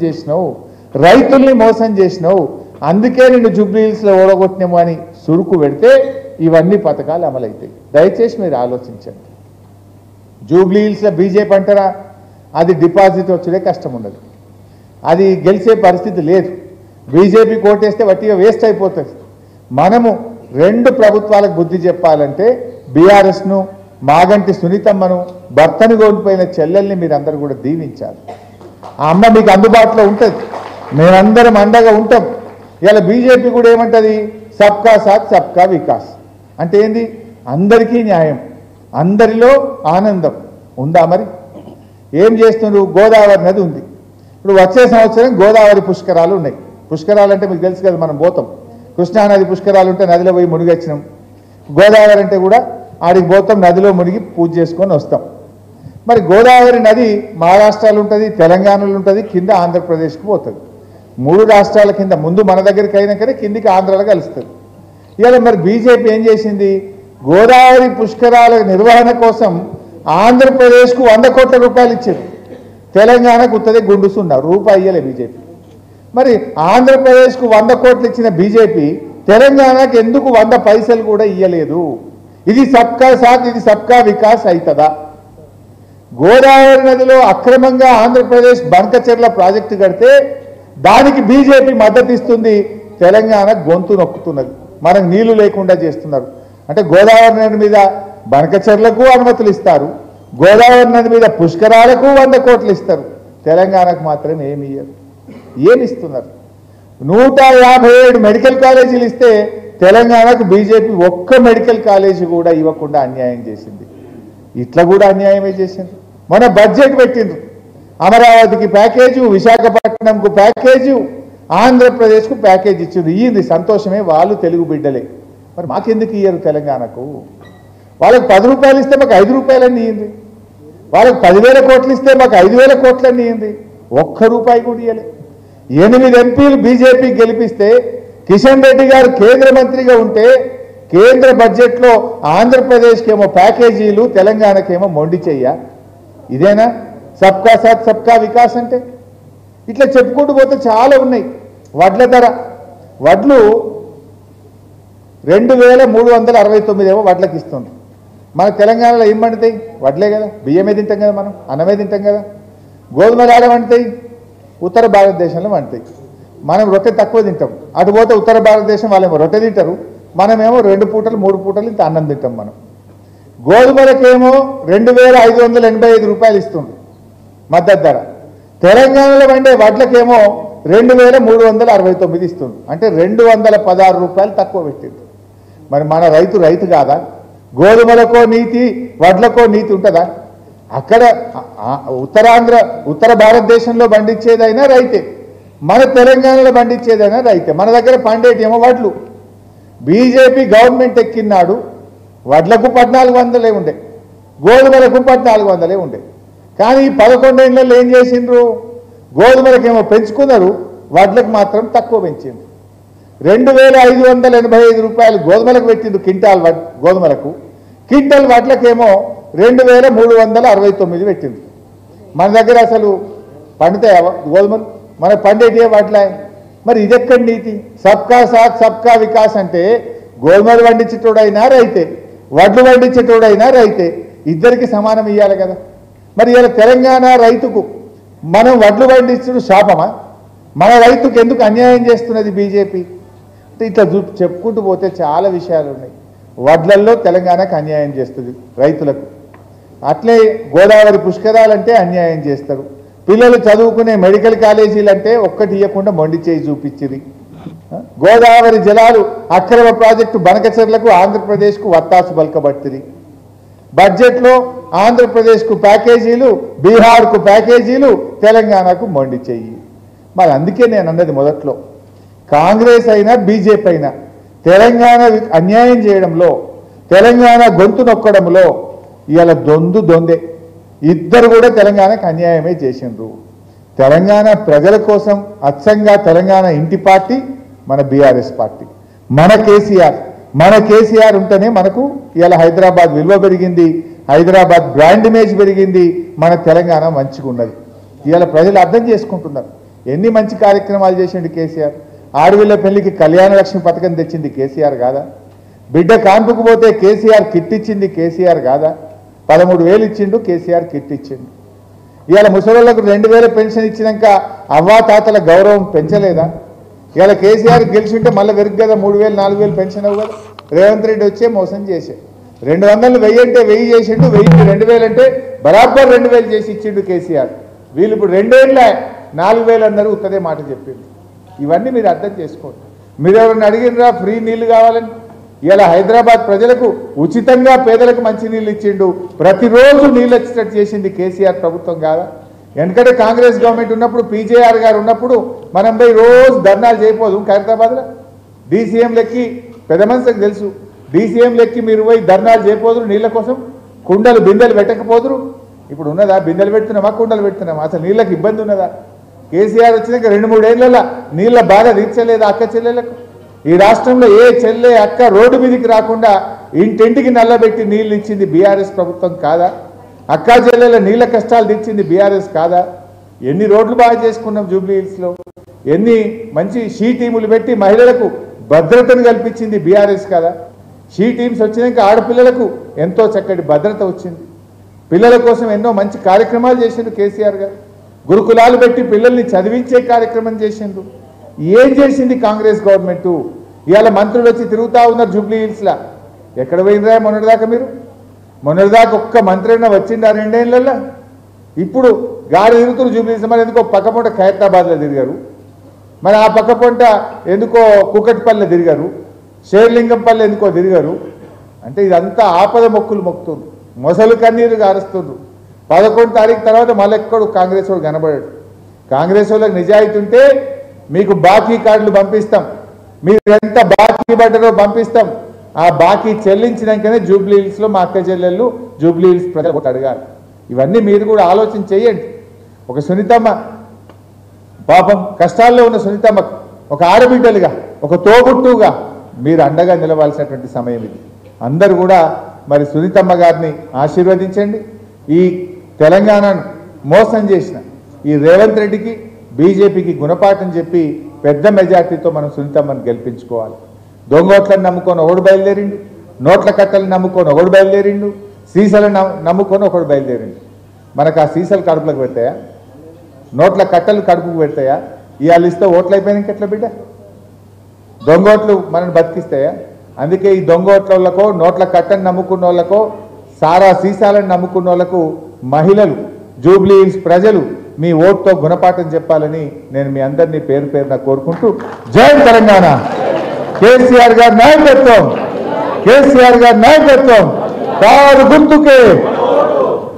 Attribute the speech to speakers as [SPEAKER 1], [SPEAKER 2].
[SPEAKER 1] చేసినావు, రైతుల్ని మోసం చేసినావు, అందుకే నిన్ను జూబ్లీ హిల్స్లో ఓడగొట్టినాము అని సురుకు పెడితే ఇవన్నీ పథకాలు అమలవుతాయి. దయచేసి మీరు ఆలోచించండి. జూబ్లీ హిల్స్లో బీజేపీ అంటారా, అది డిపాజిట్ వచ్చే కష్టం ఉండదు, అది గెలిచే పరిస్థితి లేదు. బీజేపీ కోటేస్తే వట్టిగా వేస్ట్ అయిపోతుంది. మనము రెండు ప్రభుత్వాలకు బుద్ధి చెప్పాలంటే బీఆర్ఎస్ను, మాగంటి సునీతమ్మను, భర్తను కోల్పోయిన చెల్లెల్ని మీరందరూ కూడా దీవించాలి. ఆ అమ్మ మీకు అందుబాటులో ఉంటుంది, మేమందరం అండగా ఉంటాం. ఇలా బీజేపీ కూడా ఏమంటుంది, సబ్కా సాత్ సబ్కా వికాస్ అంటే ఏంది, అందరికీ న్యాయం, అందరిలో ఆనందం ఉందా? మరి ఏం చేస్తున్నారు? గోదావరి నది ఉంది, ఇప్పుడు వచ్చే సంవత్సరం గోదావరి పుష్కరాలు ఉన్నాయి. పుష్కరాలు అంటే మీకు తెలుసు కదా, మనం పోతాం, కృష్ణానది పుష్కరాలు ఉంటే నదిలో పోయి మునిగొచ్చినాం. గోదావరి అంటే కూడా ఆడికి పోతాం, నదిలో మునిగి పూజ చేసుకొని వస్తాం. మరి గోదావరి నది మహారాష్ట్రలో ఉంటుంది, తెలంగాణలో ఉంటుంది, కింద ఆంధ్రప్రదేశ్కి పోతుంది. మూడు రాష్ట్రాల కింద ముందు మన దగ్గరికి అయినాకనే కిందికి ఆంధ్రాలో కలుస్తుంది. ఇవాళ మరి బీజేపీ ఏం చేసింది, గోదావరి పుష్కరాల నిర్వహణ కోసం ఆంధ్రప్రదేశ్కు 100 కోట్ల రూపాయలు ఇచ్చారు, తెలంగాణకు ఉత్తదే గుండు సున్నా రూపాయి ఇయ్యలే బీజేపీ. మరి ఆంధ్రప్రదేశ్కు 100 కోట్లు ఇచ్చిన బీజేపీ తెలంగాణకు ఎందుకు 100 పైసలు కూడా ఇయ్యలేదు? ఇది సబ్కా సాత్, ఇది సబ్కా వికాస్ అవుతుందా? గోదావరి నదిలో అక్రమంగా ఆంధ్రప్రదేశ్ బంకచెర్ల ప్రాజెక్టు కడితే దానికి బీజేపీ మద్దతు ఇస్తుంది, తెలంగాణ గొంతు నొక్కుతున్నది, మనకు నీళ్లు లేకుండా చేస్తున్నారు. అంటే గోదావరి నది మీద బంకచెర్లకు అనుమతులు ఇస్తారు, గోదావరి నది మీద పుష్కరాలకు 100 కోట్లు ఇస్తారు, తెలంగాణకు మాత్రం ఏమి ఇయ్యరు. ఏమిస్తున్నారు? 157 మెడికల్ కాలేజీలు ఇస్తే తెలంగాణకు బీజేపీ ఒక్క మెడికల్ కాలేజీ కూడా ఇవ్వకుండా అన్యాయం చేసింది. ఇట్లా కూడా అన్యాయమే చేసింది. మన బడ్జెట్ పెట్టిండ్రు, అమరావతికి ప్యాకేజు, విశాఖపట్నంకు ప్యాకేజు, ఆంధ్రప్రదేశ్కు ప్యాకేజ్ ఇచ్చింది. ఇయ్యింది సంతోషమే, వాళ్ళు తెలుగు బిడ్డలే. మరి మాకెందుకు ఇయ్యరు తెలంగాణకు? వాళ్ళకి 10 రూపాయలు ఇస్తే మాకు 5 రూపాయలన్నీ ఇయ్యింది, వాళ్ళకి 10,000 కోట్లు ఇస్తే మాకు 5,000 కోట్లన్నీ ఇయ్యింది. ఒక్క రూపాయి కూడా ఇయ్యలే. 8 ఎంపీలు బీజేపీ గెలిపిస్తే కిషన్ రెడ్డి గారు కేంద్ర మంత్రిగా ఉంటే కేంద్ర బడ్జెట్లో ఆంధ్రప్రదేశ్కి ఏమో ప్యాకేజీలు, తెలంగాణకేమో మొండి చెయ్య. ఇదేనా సబ్కా సాత్ సబ్కా వికాస్ అంటే? ఇట్లా చెప్పుకుంటూ పోతే చాలా ఉన్నాయి. వడ్ల ధర, వడ్లు 2,369 ఏమో వడ్లకి ఇస్తుంది. మన తెలంగాణలో ఏం పండుతాయి? వడ్లే కదా, బియ్యమే తింటాం కదా, మనం అన్నమే తింటాం కదా. గోధుమలు ఆడ పండుతాయి, ఉత్తర భారతదేశంలో పండుతాయి. మనం రొట్టె తక్కువ తింటాం, అటు పోతే ఉత్తర భారతదేశం వాళ్ళేమో రొట్టె తింటారు, మనమేమో 2 పూటలు 3 పూటలు ఇంత అన్నం తింటాం. మనం గోధుమలకేమో 2,585 రూపాయలు ఇస్తుంది మద్దతు ధర, తెలంగాణలో పండే వడ్లకేమో 2,369 ఇస్తుంది. అంటే 216 రూపాయలు తక్కువ పెట్టింది. మరి మన రైతు కాదా? గోధుమలకో నీతి, వడ్లకో నీతి ఉంటుందా? అక్కడ ఉత్తర భారతదేశంలో పండించేదైనా రైతే, మన తెలంగాణలో పండించేదైనా రైతే. మన దగ్గర పండేటేమో వడ్లు. బీజేపీ గవర్నమెంట్ ఎక్కినాడు వడ్లకు 1,400 ఉండే, గోధుమలకు 1,400 ఉండే. కానీ ఈ 11 ఏళ్లలో ఏం చేసిండ్రు? గోధుమలకేమో పెంచుకున్నారు, వడ్లకు మాత్రం తక్కువ పెంచిండ్రు. 2,585 రూపాయలు గోధుమలకు పెట్టిండ్రు క్వింటాల్ గోధుమలకు, క్వింటల్ వడ్లకేమో 2,369 పెట్టిండ్రు. మన దగ్గర అసలు పండుతాయి గోధుమలు, మన పండేటివే వడ్ల. మరి ఇదెక్కడి నీతి? సబ్కా సాత్ సబ్కా వికాస్ అంటే గోధుమలు పండించేటోడైనా రైతే, వడ్లు పండించేటోడైనా రైతే, ఇద్దరికి సమానం ఇవ్వాలి కదా. మరి ఇలా తెలంగాణ రైతుకు మనం వడ్లు పండించడం శాపమా? మన రైతుకు ఎందుకు అన్యాయం చేస్తున్నది బీజేపీ? అంటే ఇట్లా చెప్పుకుంటూ పోతే చాలా విషయాలు ఉన్నాయి. వడ్లల్లో తెలంగాణకు అన్యాయం చేస్తుంది రైతులకు, అట్లే గోదావరి పుష్కరాలంటే అన్యాయం చేస్తారు. పిల్లలు చదువుకునే మెడికల్ కాలేజీలు అంటే ఒక్కటి ఇవ్వకుండా మొండి చేయి చూపించింది. గోదావరి జలాలు అక్రమ ప్రాజెక్టు బనకచెర్లకు ఆంధ్రప్రదేశ్కు వత్తాసు బల్కబట్టింది. బడ్జెట్లో ఆంధ్రప్రదేశ్కు ప్యాకేజీలు, బీహార్కు ప్యాకేజీలు, తెలంగాణకు మొండి చెయ్యి. మరి అందుకే నేను అన్నది మొదట్లో, కాంగ్రెస్ అయినా బీజేపీ అయినా తెలంగాణ అన్యాయం చేయడంలో, తెలంగాణ గొంతు నొక్కడంలో ఇవాళ దొందే. ఇద్దరు కూడా తెలంగాణకు అన్యాయమే చేసిండ్రు. తెలంగాణ ప్రజల కోసం అచ్చంగా తెలంగాణ ఇంటి పార్టీ మన బీఆర్ఎస్ పార్టీ, మన కేసీఆర్ ఉంటేనే మనకు ఇవాళ హైదరాబాద్ విలువ పెరిగింది, హైదరాబాద్ బ్రాండ్ ఇమేజ్ పెరిగింది, మన తెలంగాణ మంచిగా ఉన్నది. ఇవాళ ప్రజలు అర్థం చేసుకుంటున్నారు. ఎన్ని మంచి కార్యక్రమాలు చేసిండు కేసీఆర్. ఆడవిళ్ళ పెళ్లికి కళ్యాణ లక్ష్మి పథకం తెచ్చింది కేసీఆర్ కాదా? బిడ్డ కాన్పుకు పోతే కేసీఆర్ కిట్ ఇచ్చింది కేసీఆర్ కాదా? 13,000 ఇచ్చిండు కేసీఆర్ కిట్ ఇచ్చిండు. ఇవాళ ముసలోళ్లకు 2,000 పెన్షన్ ఇచ్చినాక అవ్వా తాతల గౌరవం పెంచలేదా? ఇవాళ కేసీఆర్ గెలిచింటే మళ్ళీ వెరుగు కదా 3,000 4,000 పెన్షన్ అవ్వు కదా. రేవంత్ రెడ్డి వచ్చే మోసం చేసే 200 1000 అంటే 1000 చేసిండు, 1000 2,000 అంటే బరాబర్ 2,000 చేసి ఇచ్చిండు కేసీఆర్. వీళ్ళు ఇప్పుడు 2 ఏళ్ళ 4,000 అందరూ ఉత్తదే మాట చెప్పిండు. ఇవన్నీ మీరు అర్థం చేసుకోండి. మీరు ఎవరైనా అడిగినరా ఫ్రీ నీళ్లు కావాలని? ఇలా హైదరాబాద్ ప్రజలకు ఉచితంగా పేదలకు మంచి నీళ్ళు ఇచ్చిండు. ప్రతిరోజు నీళ్ళు వచ్చేటట్టు చేసింది కేసీఆర్ ప్రభుత్వం కాదా? ఎందుకంటే కాంగ్రెస్ గవర్నమెంట్ ఉన్నప్పుడు పీజేఆర్ గారు ఉన్నప్పుడు మనం పోయి రోజు ధర్నాలు చేయకపోదు ఖైరతాబాద్లో. డీసీఎం లెక్కి పెద్ద మనుషులకు తెలుసు. డీసీఎం లెక్కి మీరు పోయి ధర్నాలు చేయకపోదురు, నీళ్ళ కోసం కుండలు బిందెలు పెట్టకపోదురు. ఇప్పుడు ఉన్నదా? బిందెలు పెడుతున్నామా, కుండలు పెడుతున్నామా? అసలు నీళ్ళకి ఇబ్బంది ఉన్నదా? కేసీఆర్ వచ్చినాక 2-3 ఏళ్లలో నీళ్ళ బాధ తీర్చలేదా అక్క చెల్లెలకు? ఈ రాష్ట్రంలో ఏ చెల్లె అక్క రోడ్డు మీదకి రాకుండా ఇంటింటికి నల్లబెట్టి నీళ్లు ఇచ్చింది బీఆర్ఎస్ ప్రభుత్వం కాదా? అక్కా చెల్లెల నీళ్ళ కష్టాలు తీర్చింది బీఆర్ఎస్ కాదా? ఎన్ని రోడ్లు బాగా చేసుకున్నాం జూబ్లీ హిల్స్లో, ఎన్ని మంచి షీ టీములు పెట్టి మహిళలకు భద్రతను కల్పించింది బీఆర్ఎస్ కాదా? షీ టీమ్స్ వచ్చినాక ఆడపిల్లలకు ఎంతో చక్కటి భద్రత వచ్చింది. పిల్లల కోసం ఎన్నో మంచి కార్యక్రమాలు చేసిండు కేసీఆర్ గారు. గురుకులాలు పెట్టి పిల్లల్ని చదివించే కార్యక్రమం చేసిండు. ఏం చేసింది కాంగ్రెస్ గవర్నమెంటు? ఇవాళ మంత్రులు వచ్చి తిరుగుతూ ఉన్నారు జూబ్లీ హిల్స్లో. ఎక్కడ పోయినరా మొన్నటిదాకా? మీరు మొన్నటిదాకా ఒక్క మంత్రి అయినా వచ్చిందా 2 ఏళ్లలో? ఇప్పుడు గాడి తిరుగుతున్నారు జూబ్లీ హిల్స్. మరి ఎందుకో పక్కపొంట ఖైరతాబాద్లో తిరిగారు, మరి ఆ పక్కపొంట ఎందుకో కుకట్పల్లిలో తిరిగారు, షేర్లింగంపల్లి ఎందుకో తిరిగారు. అంటే ఇదంతా ఆపద మొక్కులు మొక్కుతుండ్రు, మొసలు కన్నీరు గారుస్తుండ్రు. 11 తారీఖు తర్వాత మళ్ళీ ఎక్కడు కాంగ్రెస్ వాడు కనబడాడు. కాంగ్రెస్ వాళ్ళకి నిజాయితీ ఉంటే మీకు బాకీ కార్డులు పంపిస్తాం, మీరు ఎంత బాకీ పడ్డారో పంపిస్తాం. ఆ బాకీ చెల్లించినాకనే జూబ్లీ హిల్స్లో మా అక్క చెల్లెళ్ళు జూబ్లీ హిల్స్ ప్రజలు అడగాలి. ఇవన్నీ మీరు కూడా ఆలోచన చేయండి. ఒక సునీతమ్మ పాపం కష్టాల్లో ఉన్న సునీతమ్మకు ఒక ఆడబిడ్డలుగా, ఒక తోబుట్టుగా మీరు అండగా నిలవాల్సినటువంటి సమయం ఇది. అందరూ కూడా మరి సునీతమ్మ గారిని ఆశీర్వదించండి. ఈ తెలంగాణను మోసం చేసిన ఈ రేవంత్ రెడ్డికి, బీజేపీకి గుణపాఠం చెప్పి పెద్ద మెజార్టీతో మనం సునీతమ్మను గెలిపించుకోవాలి. దొంగోట్లను నమ్ముకొని ఒకడు బయలుదేరిండు, నోట్ల కట్టలు నమ్ముకొని ఒకడు బయలుదేరిండు, సీసాలను నమ్ముకొని ఒకడు బయలుదేరిండు. మనకు ఆ సీసాలు కడుపులకు పెడతాయా? నోట్ల కట్టలు కడుపుకు పెడతాయా? ఇవాళ ఇస్తే ఓట్లు అయిపోయినాక ఎట్లా బిడ్డ? దొంగోట్లు మనల్ని బతికిస్తాయా? అందుకే ఈ దొంగోట్లకో, నోట్ల కట్టను నమ్ముకున్న వాళ్ళకో, సారా సీసాలను నమ్ముకున్న వాళ్ళకు మహిళలు, జూబ్లీ హిల్స్ ప్రజలు మీ ఓటుతో గుణపాఠం చెప్పాలని నేను మీ అందరినీ పేరు పేరున కోరుకుంటూ, జై తెలంగాణ, కేసీఆర్ గారి నాయకత్వం, కేసీఆర్ గారి నాయకత్వం, కారు గుర్తుకే